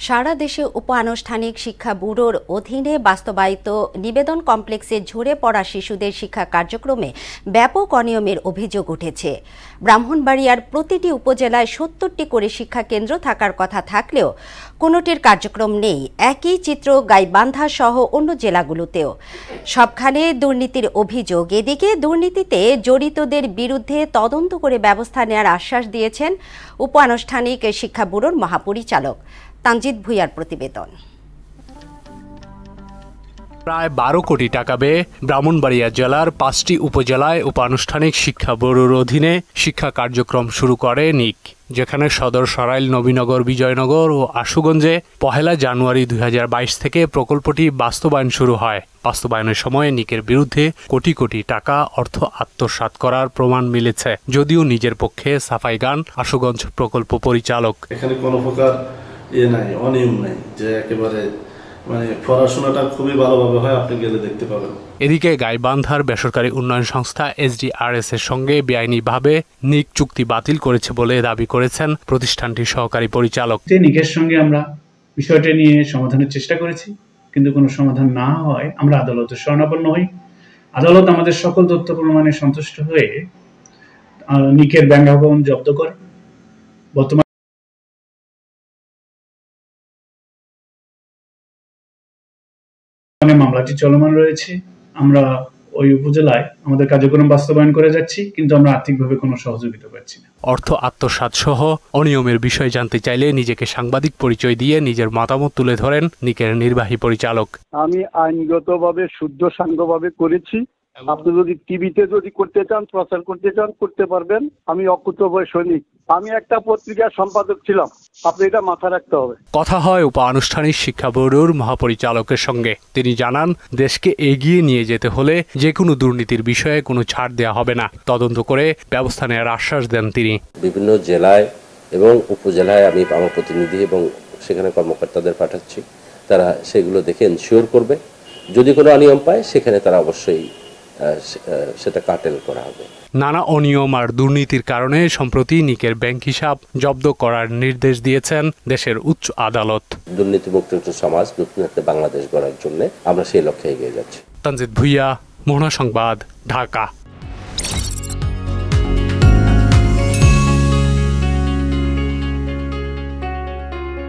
সারা দেশে উপ-আনুষ্ঠানিক শিক্ষা ব্যুরোর অধীনে বাস্তবায়িত নিবেদন কমপ্লেক্সে ঝরে পড়া শিশুদের শিক্ষা কার্যক্রমে ব্যাপক অনিয়মের অভিযোগ উঠেছে। ব্রাহ্মণবাড়িয়ার প্রতিটি উপজেলায় ৭০টি করে শিক্ষা কেন্দ্র থাকার কথা থাকলেও কোনোটির কার্যক্রম নেই। একই চিত্র গাইবান্ধা সহ অন্য জেলাগুলোতেও। সবখানে দুর্নীতির অভিযোগ। এদিকে দুর্নীতিতে জড়িতদের বিরুদ্ধে তদন্ত করে ব্যবস্থা নেওয়ার আশ্বাস দিয়েছেন উপ-আনুষ্ঠানিক শিক্ষা ব্যুরোর মহাপরিচালক। তানজিদ ভুঁইয়ার প্রতিবেদন। প্রায় ১২ কোটি টাকা ব্যয়ে ব্রাহ্মণবাড়িয়া জেলার ৫টি উপজেলায় উপ-আনুষ্ঠানিক শিক্ষা ব্যুরোর অধীনে শিক্ষা কার্যক্রম শুরু করে নিক, যেখানে সদর সরাইল, নবীনগর, বিজয়নগর ও আশুগঞ্জে ১ জানুয়ারি ২০২২ থেকে প্রকল্পটি বাস্তবায়ন শুরু হয়। বাস্তবায়নের সময় নিকের বিরুদ্ধে কোটি কোটি টাকা অর্থ আত্মসাৎ করার প্রমাণ মিলেছে, যদিও নিজের পক্ষে সাফাই গান আশুগঞ্জ প্রকল্প পরিচালক। এখানে কোনো প্রকার নাই, অনিয়ম নাই, যে একেবারে পড়াশোনাটা খুবই ভালোভাবে হয়, আপনি গেলে দেখতে পাবেন। এদিকে গাইবান্ধার বেসরকারি উন্নয়ন সংস্থা SDRS এর সঙ্গে বেআইনিভাবে নিক চুক্তি বাতিল করেছে বলে দাবি করেছেন প্রতিষ্ঠানটির সহকারী পরিচালক। নিকের সঙ্গে আমরা বিষয়টা নিয়ে সমাধানের চেষ্টা করেছি, কিন্তু কোনো সমাধান না হয় আমরা আদালতের শরণাপন্ন হই। আদালত আমাদের সকল তথ্য প্রমাণে সন্তুষ্ট হয়ে নিকের ব্যাংক অ্যাকাউন্ট জব্দ করে। বর্তমানে মামলাটি চলমান রয়েছে। আমরা ওই উপজেলায় আমাদের কার্যক্রম বাস্তবায়ন করে যাচ্ছি, কিন্তু আমরা আর্থিকভাবে কোনো সহযোগিতা পাচ্ছি না। অর্থ আত্মসাৎ সহ অনিয়মের বিষয় জানতে চাইলে নিজেকে সাংবাদিক পরিচয় দিয়ে নিজের মতামত তুলে ধরেন নিকের নির্বাহী পরিচালক। আমি আইনগতভাবে শুদ্ধ সাংঘভাবে করেছি। আপনি যদি টিভিতে যদি করতে চান, প্রচার করতে চান, করতে পারবেন। আমি অকুতোভয় সৈনিক। আমি একটা পত্রিকার সম্পাদক ছিলাম, আপনি এটা মাথায় রাখতে হবে। কথা হয় উপ-আনুষ্ঠানিক শিক্ষা ব্যুরোর মহাপরিচালকের সঙ্গে। তিনি জানান, দেশকে এগিয়ে নিয়ে যেতে হলে যে কোনো দুর্নীতির বিষয়ে কোনো ছাড় দেওয়া হবে না, তদন্ত করে ব্যবস্থা নেওয়ার আশ্বাস দেন তিনি। বিভিন্ন জেলায় এবং উপজেলায় আমি আমার প্রতিনিধি এবং সেখানে কর্মকর্তাদের পাঠাচ্ছি। তারা সেগুলো দেখে এনশিওর করবে, যদি কোনো অনিয়ম পায় সেখানে তারা অবশ্যই সেটা কাটেল করা হবে। নানা অনিয়ম আর দুর্নীতির কারণে সম্প্রতি নিকের ব্যাংক হিসাব জব্দ করার নির্দেশ দিয়েছেন দেশের উচ্চ আদালত। দুর্নীতিমুক্ত একটা সমাজ, নতুন একটা বাংলাদেশ গড়ার জন্য আমরা সেই লক্ষ্যে এগিয়ে যাচ্ছি। তানজিদ ভুঁইয়া, মোহনা সংবাদ, ঢাকা।